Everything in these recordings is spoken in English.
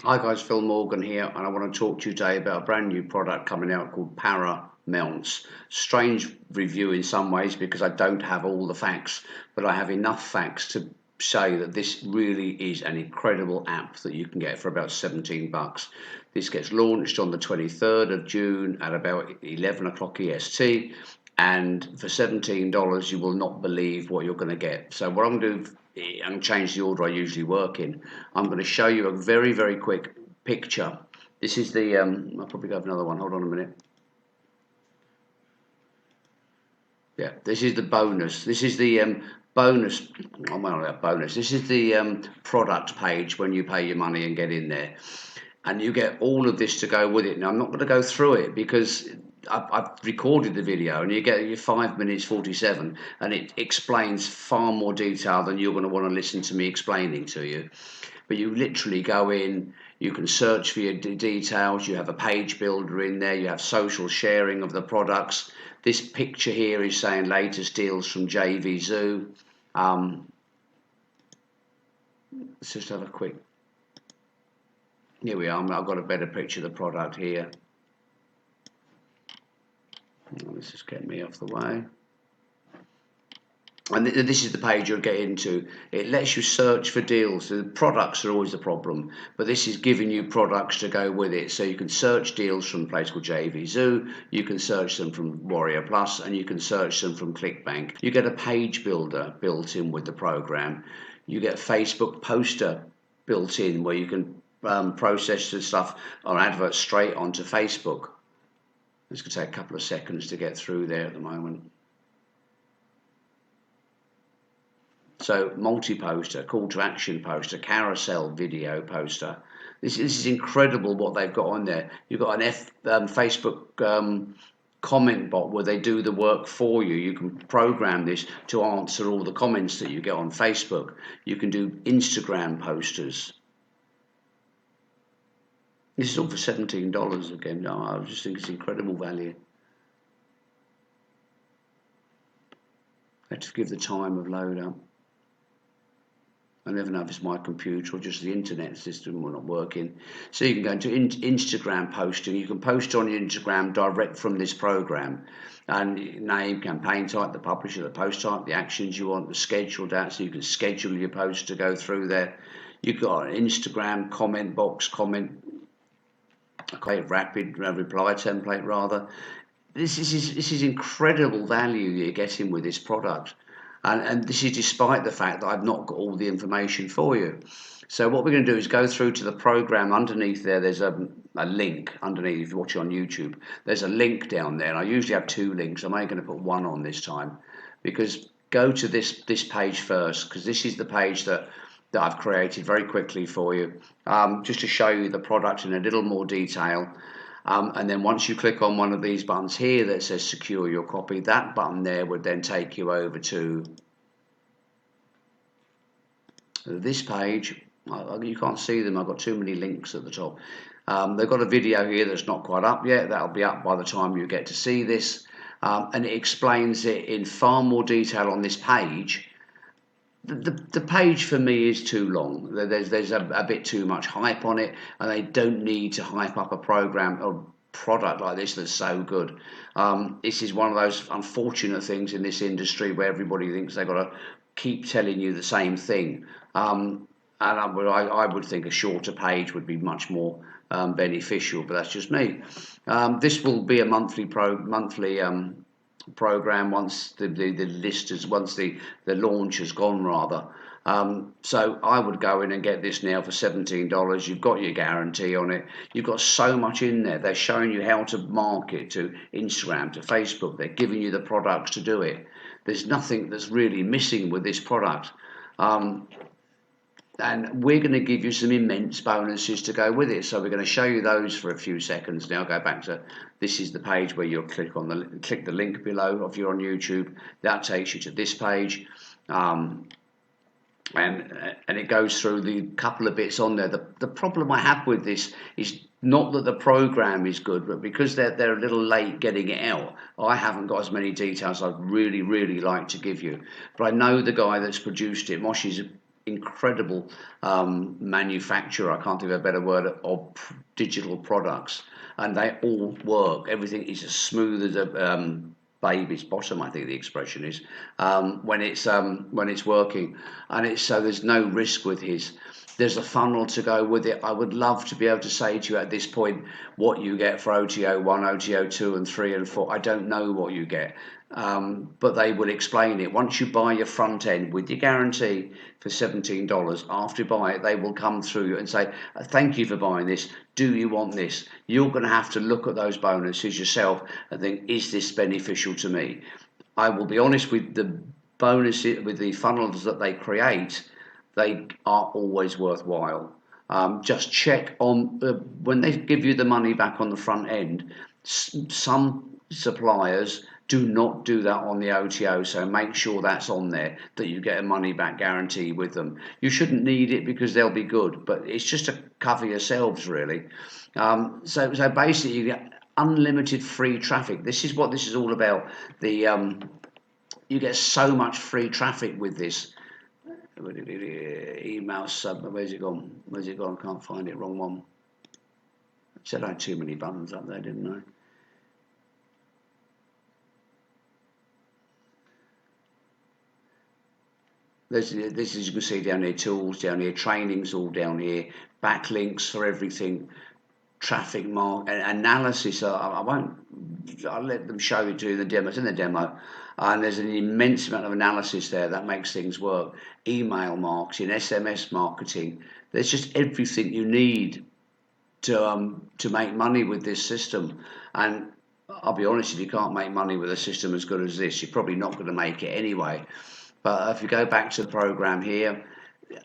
Hi guys, Phil Morgan here, and I want to talk to you today about a brand new product coming out called ParaMelts. Strange review in some ways because I don't have all the facts, but I have enough facts to say that this really is an incredible app that you can get for about 17 bucks. This gets launched on the 23rd of June at about 11 o'clock EST, and for $17 you will not believe what you're going to get. So what I'm going to do and change the order I usually work in. I'm going to show you a very quick picture. This is the I'll probably go have another one. Hold on a minute. Yeah, this is the bonus. This is the bonus. Oh, well, not bonus. This is the product page when you pay your money and get in there, and you get all of this to go with it. Now I'm not going to go through it because I've recorded the video, and you get your 5 minutes 47, and it explains far more detail than you're going to want to listen to me explaining to you. But you literally go in, you can search for your details, you have a page builder in there, you have social sharing of the products. This picture here is saying latest deals from JV Zoo. Let's just have a quick, here we are. I've got a better picture of the product here. Let's just get me off the way. And this is the page you'll get into. It lets you search for deals. The products are always the problem, but this is giving you products to go with it. So you can search deals from a place called JV Zoo, you can search them from Warrior Plus, and you can search them from ClickBank. You get a page builder built in with the program. You get a Facebook poster built in where you can process the stuff or adverts straight onto Facebook. It's going to take a couple of seconds to get through there at the moment. So multi-poster, call to action poster, carousel video poster. This is incredible what they've got on there. You've got an Facebook comment bot where they do the work for you. You can program this to answer all the comments that you get on Facebook. You can do Instagram posters. This is all for $17 again. No, I just think it's incredible value. I have to give the time of load up. I never know if it's my computer or just the internet system will not working. So you can go into Instagram posting. You can post on your Instagram direct from this program. And name, campaign type, the publisher, the post type, the actions you want, the scheduled out, so you can schedule your post to go through there. You've got an Instagram comment box, rapid reply template rather. This is incredible value you're getting with this product. And this is despite the fact that I've not got all the information for you. So what we're going to do is go through to the program. Underneath there, there's a link underneath. If you're watching on YouTube, there's a link down there. And I usually have two links. I'm only going to put one on this time, because go to this page first, because this is the page that I've created very quickly for you, just to show you the product in a little more detail. And then once you click on one of these buttons here that says secure your copy, that button there would then take you over to this page. You can't see them, I've got too many links at the top. They've got a video here that's not quite up yet. That'll be up by the time you get to see this. And it explains it in far more detail on this page. The page for me is too long. There's a bit too much hype on it, and they don't need to hype up a program or product like this that's so good. This is one of those unfortunate things in this industry where everybody thinks they've got to keep telling you the same thing. And I would think a shorter page would be much more beneficial, but that's just me. This will be a monthly program once the list is once the launch has gone rather. So I would go in and get this now for $17. You've got your guarantee on it. You've got so much in there. They're showing you how to market to Instagram, to Facebook. They're giving you the products to do it. There's nothing that's really missing with this product. And we're going to give you some immense bonuses to go with it. So we're going to show you those for a few seconds. Now go back to, this is the page where you'll click the link below if you're on YouTube. That takes you to this page. And it goes through the couple of bits on there. The problem I have with this is not that the program is good, but because they're a little late getting it out, I haven't got as many details I'd really like to give you. But I know the guy that's produced it. Moshe's incredible manufacturer, I can't think of a better word, of digital products, and they all work. Everything is as smooth as a baby's bottom, I think the expression is, when it's working, and it's so there's no risk with his. There's a funnel to go with it. I would love to be able to say to you at this point what you get for OTO 1, OTO 2 and 3 and 4. I don't know what you get, but they will explain it. Once you buy your front end with your guarantee for $17, after you buy it, they will come through and say, thank you for buying this. Do you want this? You're going to have to look at those bonuses yourself and think, is this beneficial to me? I will be honest with the bonuses, with the funnels that they create, they are always worthwhile. Just check on when they give you the money back on the front end. Some suppliers do not do that on the OTO, so make sure that's on there, that you get a money back guarantee with them. You shouldn't need it because they'll be good, but it's just to cover yourselves really. So basically you get unlimited free traffic. This is what this is all about. You get so much free traffic with this. Email sub, where's it gone? I can't find it. Wrong one. I said I had too many buttons up there, didn't I? This is, you can see down here, tools down here, trainings all down here, backlinks for everything, traffic analysis. I'll let them show you to the demo. It's in the demo, and there's an immense amount of analysis there that makes things work. Email marketing, SMS marketing. There's just everything you need to make money with this system. And I'll be honest, if you can't make money with a system as good as this, you're probably not going to make it anyway. But if you go back to the program here,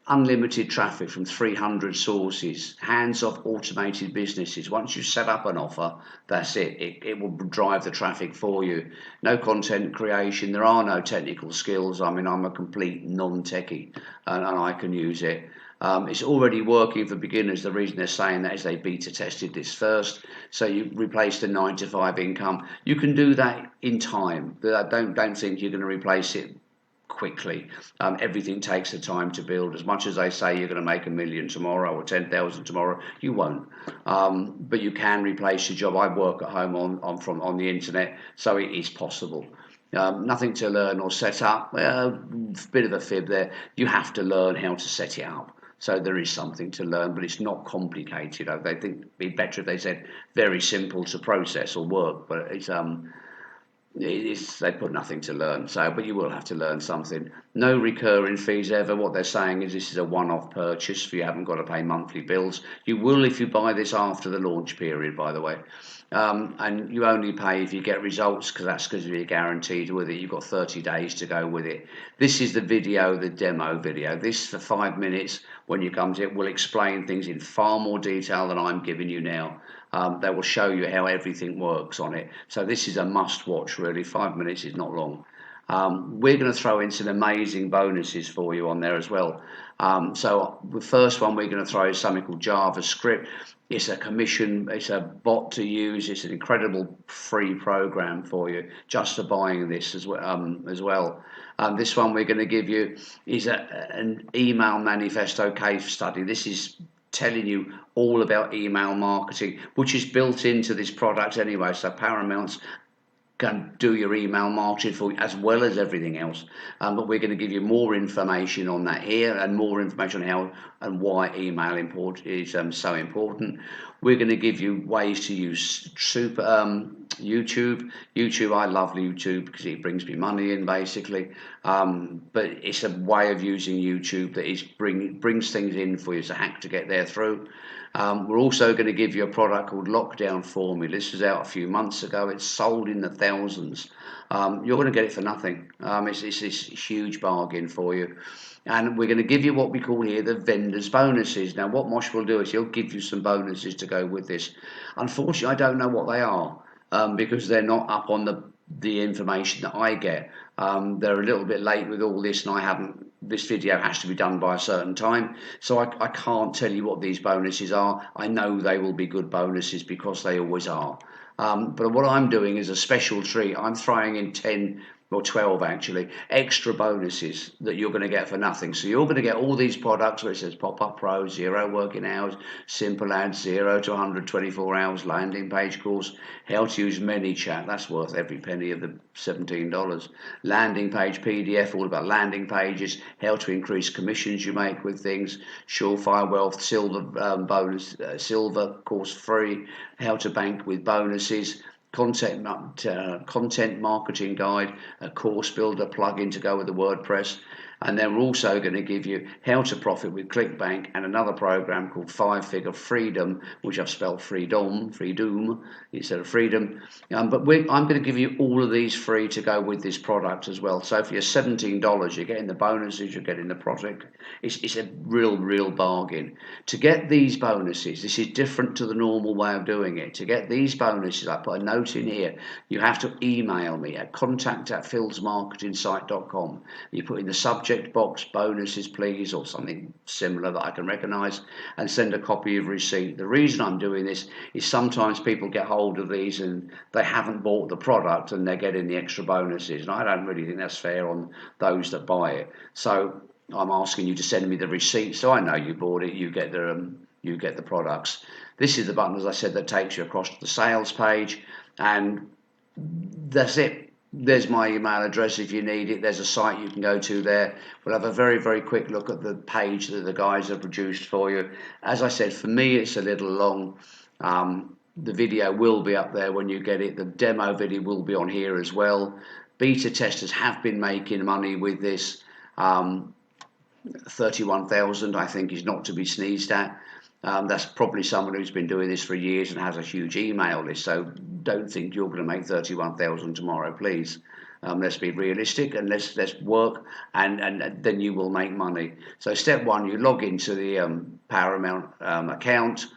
unlimited traffic from 300 sources, hands-off automated businesses. Once you set up an offer, that's it. It will drive the traffic for you. No content creation. There are no technical skills. I mean, I'm a complete non-techie and I can use it. It's already working for beginners. The reason they're saying that is they beta tested this first. So you replace the 9 to 5 income. You can do that in time. Don't think you're going to replace it quickly. Everything takes the time to build. As much as they say you're going to make $1 million tomorrow or 10,000 tomorrow, you won't. But you can replace your job. I work at home on the internet, so it is possible. Nothing to learn or set up. Well, bit of a fib there. You have to learn how to set it up. So there is something to learn, but it's not complicated. They think it'd be better if they said very simple to process or work, but they put nothing to learn. But you will have to learn something. No recurring fees ever. What they're saying is this is a one-off purchase, so you haven't got to pay monthly bills. You will if you buy this after the launch period, by the way. And you only pay if you get results, because you're guaranteed with it. You've got 30 days to go with it. This is the video, the demo video. This, for 5 minutes, when you come to it, will explain things in far more detail than I'm giving you now. They will show you how everything works on it. So this is a must watch, really. 5 minutes is not long. We're going to throw in some amazing bonuses for you on there as well. So the first one we're going to throw is something called JavaScript. It's a commission, it's a bot to use. It's an incredible free program for you just for buying this as well. This one we're going to give you is an email manifesto case study. This is telling you all about email marketing, which is built into this product anyway. So ParaMelts can do your email marketing for you as well as everything else. But we're going to give you more information on that here and more information on how and why email is so important. We're going to give you ways to use YouTube. I love YouTube because it brings me money in basically. But it's a way of using YouTube that brings things in for you. It's a hack to get there through. We're also going to give you a product called Lockdown Formula. This was out a few months ago. It's sold in the thousands. You're going to get it for nothing. It's this huge bargain for you. And we're going to give you what we call here the vendor's bonuses. Now, what Mosh will do is he'll give you some bonuses to go with this. Unfortunately, I don't know what they are because they're not up on the information that I get. They're a little bit late with all this, and this video has to be done by a certain time, so I can't tell you what these bonuses are. I know they will be good bonuses because they always are. But what I'm doing is a special treat. I'm throwing in 10 or 12 actually, extra bonuses that you're going to get for nothing. So you're going to get all these products where it says Pop-Up Pro, 0 working hours, simple ads, 0 to 124 hours, landing page course, how to use ManyChat, that's worth every penny of the $17. Landing page PDF, all about landing pages, how to increase commissions you make with things, Surefire Wealth, silver bonus, silver course free, how to bank with bonuses, content marketing guide, a course builder plugin to go with the WordPress, and then we're also going to give you how to profit with ClickBank and another program called 5-Figure Freedom, which I've spelled freedom instead of freedom. But I'm going to give you all of these free to go with this product as well. So for your $17, you're getting the bonuses, you're getting the product. It's a real bargain. To get these bonuses, this is different to the normal way of doing it. To get these bonuses, I put a note in here. You have to email me at contact@philsmarketingsite.com. You put in the subject box bonuses please or something similar that I can recognize, and send a copy of receipt. The reason I'm doing this is sometimes people get hold of these and they haven't bought the product and they're getting the extra bonuses, and I don't really think that's fair on those that buy it. So I'm asking you to send me the receipt so I know you bought it, you get the products. This is the button, as I said, that takes you across to the sales page, and that's it. There's my email address if you need it. There's a site you can go to there. We'll have a very quick look at the page that the guys have produced for you. As I said, for me it's a little long. The video will be up there when you get it. The demo video will be on here as well. Beta testers have been making money with this. 31,000 I think is not to be sneezed at. That's probably someone who's been doing this for years and has a huge email list. So don't think you're going to make 31,000 tomorrow, please. Let's be realistic and let's work, and then you will make money. So step one, you log into the Paramount account.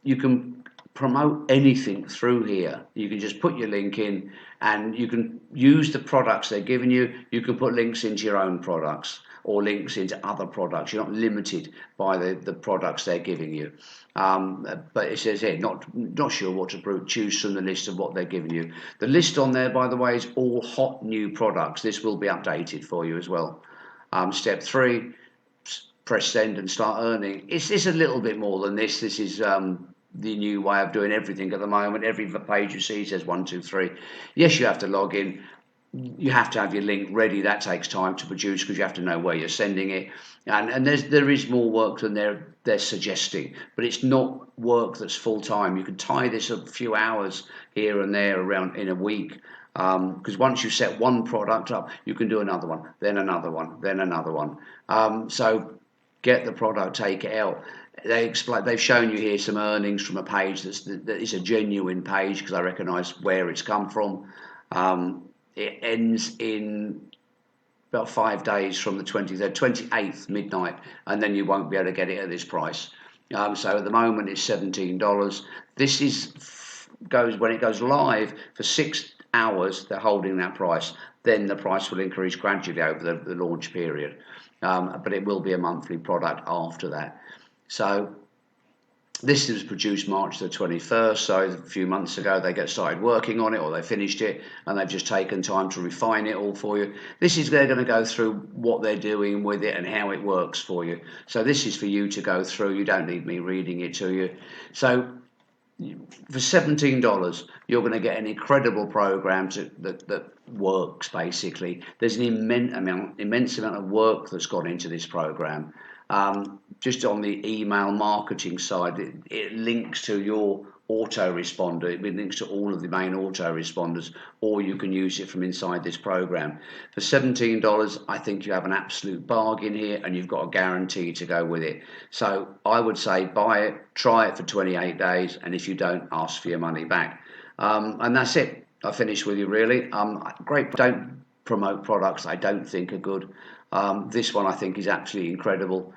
You can promote anything through here. You can just put your link in and you can use the products they're giving you. You can put links into your own products or links into other products. You're not limited by the products they're giving you. But it says here, not sure what to choose from the list of what they're giving you. The list on there, by the way, is all hot new products. This will be updated for you as well. Step 3, press send and start earning. It's a little bit more than this. This is the new way of doing everything at the moment. Every page you see says 1, 2, 3. Yes, you have to log in. You have to have your link ready. That takes time to produce because you have to know where you're sending it, and there is more work than they're suggesting, but it's not work that's full time. You can tie this a few hours here and there around in a week, because once you set one product up, you can do another one, then another one, then another one. So get the product, take it out. They've shown you here some earnings from a page that is a genuine page because I recognise where it's come from. It ends in about 5 days from the 28th midnight, and then you won't be able to get it at this price. So at the moment it's $17. This goes when it goes live for 6 hours. They're holding that price. Then the price will increase gradually over the launch period, but it will be a monthly product after that. So this was produced March the 21st, so a few months ago they started working on it, or they finished it, and they've just taken time to refine it all for you. They're going to go through what they're doing with it and how it works for you. So this is for you to go through. You don't need me reading it to you. So for $17, you're going to get an incredible program that works, basically. There's an immense amount of work that's gone into this program. Just on the email marketing side, it links to your autoresponder. It links to all of the main autoresponders, or you can use it from inside this program. For $17, I think you have an absolute bargain here, and you've got a guarantee to go with it. So I would say buy it, try it for 28 days, and if you don't, ask for your money back. And that's it. I finished with you, really. Great. Don't promote products I don't think are good. This one I think is absolutely incredible.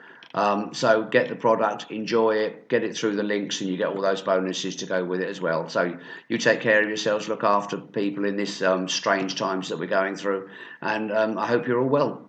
So get the product, enjoy it, get it through the links, and you get all those bonuses to go with it as well. So you take care of yourselves, look after people in this strange times that we're going through, and I hope you're all well.